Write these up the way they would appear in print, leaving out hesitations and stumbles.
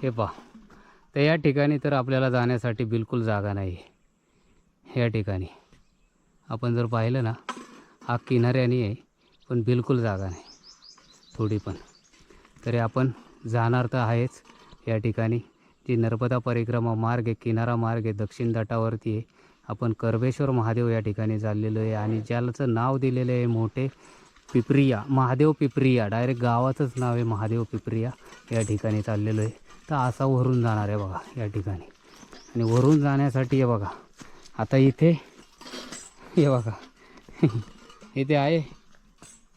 हे पहा, तर या ठिकाणी तर आपल्याला जाण्यासाठी बिलकुल जागा नाही आहे. या ठिकाणी आपण जर पाहिलं ना, हा किनाऱ्याने आहे पण बिलकुल जागा नाही थोडी पण. तरी आपण जाणार तर आहेच. या ठिकाणी जी नर्मदा परिक्रमा मार्ग आहे, किनारा मार्ग आहे, दक्षिण तटावरती आहे. आपण कर्वेश्वर महादेव या ठिकाणी चाललेलो आहे आणि ज्याचं नाव दिलेलं आहे मोठे पिपरिया, महादेव पिपरिया, डायरेक्ट गावाचंच नाव आहे महादेव पिपरिया. या ठिकाणी चाललेलो आहे. तर असा वरून जाणार आहे बघा या ठिकाणी. आणि वरून जाण्यासाठी हे बघा, आता इथे हे बघा इथे आहे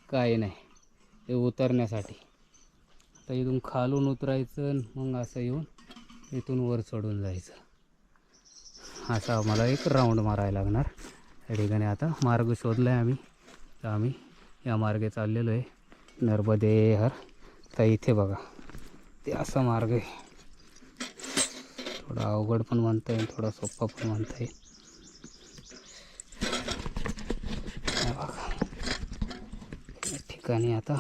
काय नाही, हे उतरण्यासाठी. आता इथून खालून उतरायचं, मग असं येऊन इथून वर चढून जायचं. असा आम्हाला एक राऊंड मारायला लागणार या ठिकाणी. आता मार्ग शोधला आहे आम्ही, तर आम्ही या मार्गे चाललेलो आहे नर्मदेहर. तर इथे बघा ते असा मार्ग आहे. थोडा अवघड पण म्हणता येईल, थोडा सोपा पण म्हणता येईल. बघा या ठिकाणी आता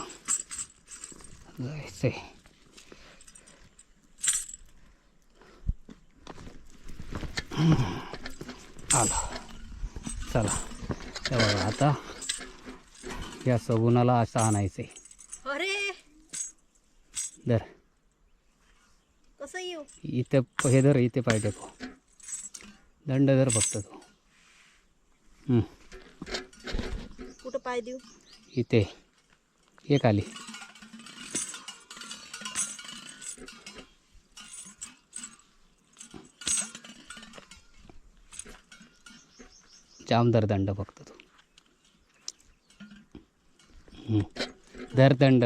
जायचं आहे. आला, चला. हे बघा आता या सगुणाला असं आणायचं आहे. अरे धर, कसं येऊ? इथे हे धर, इथे पाहिजे तो दंड धर फक्त तो. कुठं पाय देऊ? इथे ये खाली. जाम धर दंड फक्त तो. धर दंड.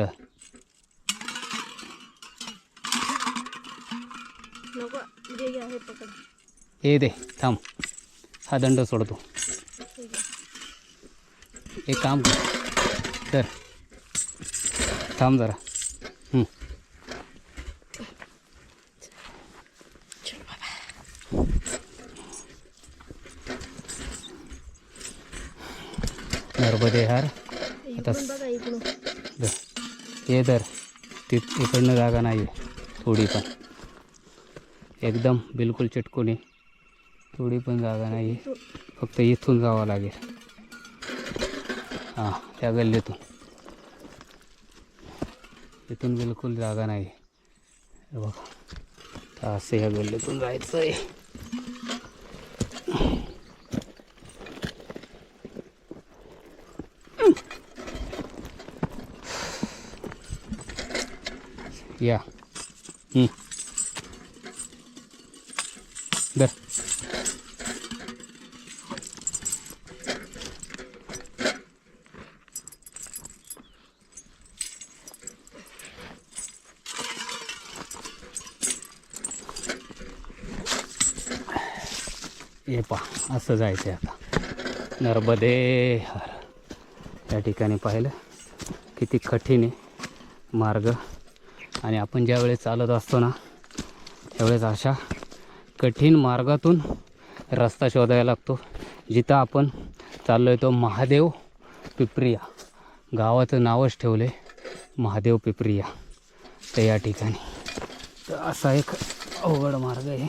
नको, जे आहे पकड. हे दे, थांब. हा दंड सोडतो. एक काम कर, धर, थांब जरा. नर्मदेहर आता बघा इकडून. धर, हे धर. इकडनं जागा नाही आहे थोडी पण, एकदम बिलकुल चिटकून आहे. थोडी पण जागा नाही आहे, फक्त इथून जावं लागेल. हां, त्या गल्लीतून. इथून बिलकुल जागा नाही आहे बघा. तर असं ह्या गल्लीतून जायचं आहे. या धर. हे पहा, असं जायचं आहे आता नर्मदेहर. या ठिकाणी पाहिलं किती कठीण आहे मार्ग. आणि आपण ज्यावेळेस चालत असतो ना, त्यावेळेस अशा कठीण मार्गातून रस्ता शोधायला लागतो. जिथं आपण चाललो आहे तो महादेव पिपरिया, गावाचं नावच ठेवले महादेव पिपरिया. तर या ठिकाणी तर असा एक अवघड मार्ग आहे.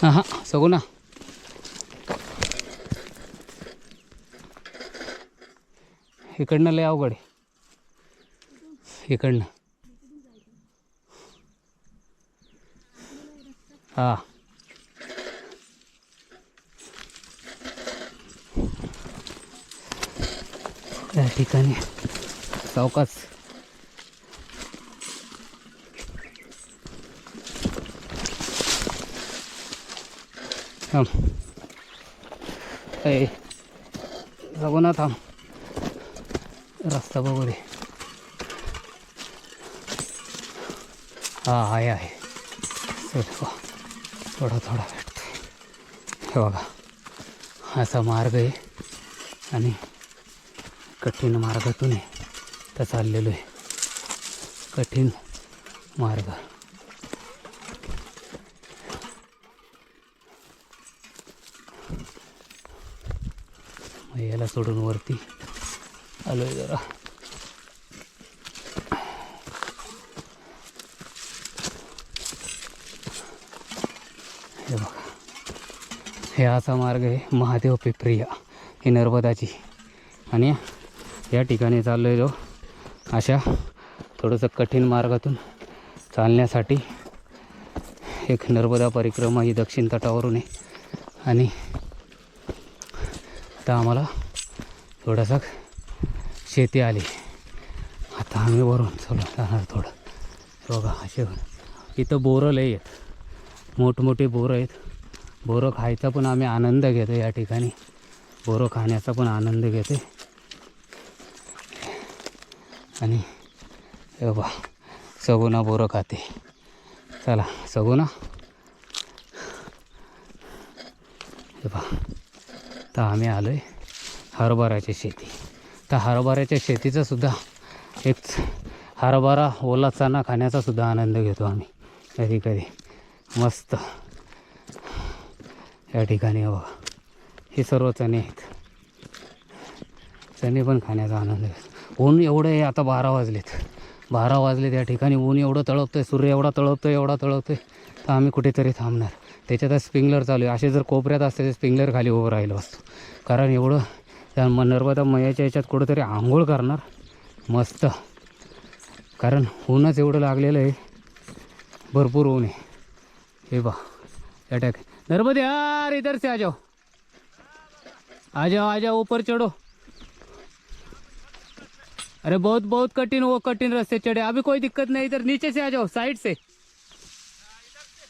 हां सगुना, इकडनं लय अवघड आहे. इकडनं हां, त्या ठिकाणी सावकाश. थांब, ए सगुना थांब, रस्ता बघू दे. हां, आहे. थोडा भेटते. हे बघा असा मार्ग आहे आणि कठीण मार्गातून आहे तर चाललेलो आहे. कठीण मार्ग. याला सोडून वरती आलो आहे जरा. हे बघा, हे असा मार्ग आहे महादेव पिपरिया, ही नर्मदाची. आणि या ठिकाणी चाललो आहे जो अशा थोडंसं कठीण मार्गातून चालण्यासाठी. एक नर्मदा परिक्रमा ही दक्षिण तटावरून आहे. आणि आता आम्हाला थोडासा शेती आली. आता आम्ही वरून चला जाणार थोडं. बघा असे इथं बोरं लई आहेत, मोठमोठे बोरं आहेत. बोरं खायचा पण आम्ही आनंद घेतो या ठिकाणी. बोरं खाण्याचा पण आनंद घेते. आणि हे बघा सगुना बोरं खाते. चला सगुना. हे बघा तर आम्ही आलो आहे हरभऱ्याची शेती. तर हरभऱ्याच्या शेतीचा सुद्धा एक हरभरा ओला चणा खाण्याचा सुद्धा आनंद घेतो आम्ही कधी कधी. मस्त या ठिकाणी बघा हे सर्व चणे आहेत. चणे पण खाण्याचा आनंद घेतो. ऊन एवढं आहे, आता 12 वाजलेत या ठिकाणी. ऊन एवढं तळपतं आहे, सूर्य एवढा तळपतो आहे. तर आम्ही कुठेतरी थांबणार. त्याच्यात स्प्रिंगलर चालू आहे. असे जर कोपऱ्यात असते तर स्प्रिंगलर खाली उभं राहिलो असतो. कारण एवढं त्या नर्मदा मैयाच्या याच्यात कुठंतरी आंघोळ करणार मस्त. कारण ऊनच एवढं लागलेलं आहे, भरपूर ऊन आहे. हे बा या टाक नर्मदे यार, इधर से आ जाओ आ जाओ ऊपर चढ़ो. अरे बहुत कठिन रास्ते चढ़े. अभी कोई दिक्कत नहीं, इधर नीचे से आ जाओ, साइड से.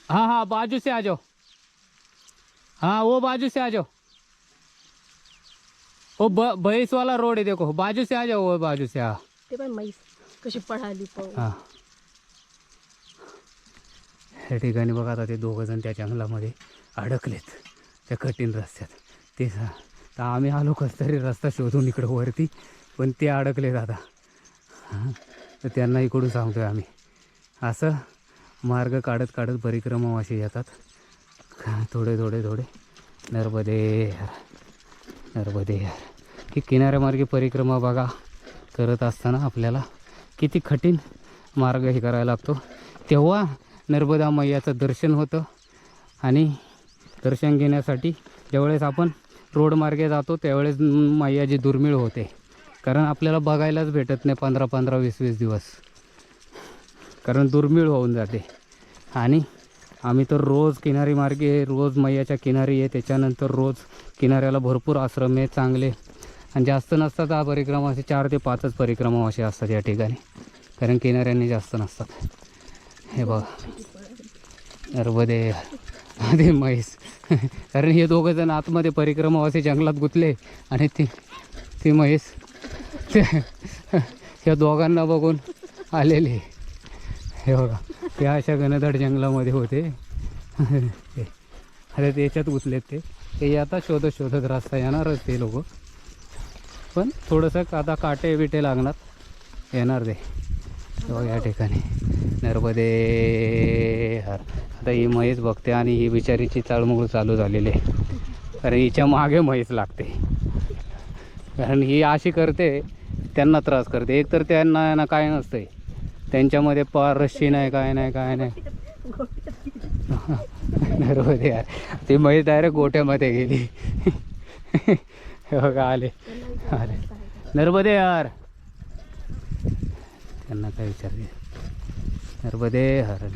हाँ बाजू से आ जाओ. हाँ वो बाजू से आ जाओ. वो भैंस वाला रोड है, देखो बाजू से आ जाओ. वो बाजू से. हाँ ते पण म्हैस कशी पळाली पाहू. हां या ठिकाणी बघा आता ते दोघंजण त्या जंगलामध्ये अडकलेत त्या कठीण रस्त्यात. ते तर आम्ही आलो कसं तरी रस्ता शोधून इकडं वरती, पण ते अडकलेत आता. तर त्यांना इकडून सांगतोय आम्ही. असं मार्ग काढत काढत परिक्रमा असे येतात थोडे नर्मदे यार. ही किनाऱ्यामार्गे परिक्रमा बघा करत असताना आपल्याला किती कठीण मार्ग हे करायला लागतो. तेव्हा नर्मदा मैयाचं दर्शन होतं. आणि दर्शन घेण्यासाठी ज्यावेळेस आपण रोडमार्गे जातो त्यावेळेस मैयाची दुर्मिळ होते. कारण आपल्याला बघायलाच भेटत नाही 15-15, 20-20 दिवस. कारण दुर्मिळ होऊन जाते. आणि आम्ही तर रोज किनारी मार्गे, रोज मैयाच्या किनारी आहे. त्याच्यानंतर रोज किनाऱ्याला भरपूर आश्रम आहे चांगले. आणि जास्त नसतात हा परिक्रमा, असे 4 ते 5च परिक्रमा असे असतात या ठिकाणी. कारण किनाऱ्यांनी जास्त नसतात. हे बघा नर्मदे आधी म्हैस. कारण हे दोघंजण आतमध्ये परिक्रमा असे जंगलात गुंतले. आणि ती म्हैस या दोघांना बघून आलेले. हे बघा ते अशा घनदाट जंगलामध्ये होते. अरे त्याच्यात गुंतलेत ते आता शोधत रस्ता येणारच ते लोक. पण थोडंसं आता काटे बिटे लागणार, येणार ते. या ठिकाणी नर्मदे यार. आता ही म्हैस बघते आणि ही बिचारीची चाळमुळ चालू झालेली आहे. कारण हिच्या मागे म्हैस लागते. कारण ही अशी करते, त्यांना त्रास करते. एक तर त्यांना ना काय नसतंय, त्यांच्यामध्ये पार रस्सी नाही, काय नाही. नर्मदे यार. ती म्हैस डायरेक्ट गोठ्यामध्ये गेली. बघा आले नर्मदे यार. त्यांना काय विचारते नर्मदे हर.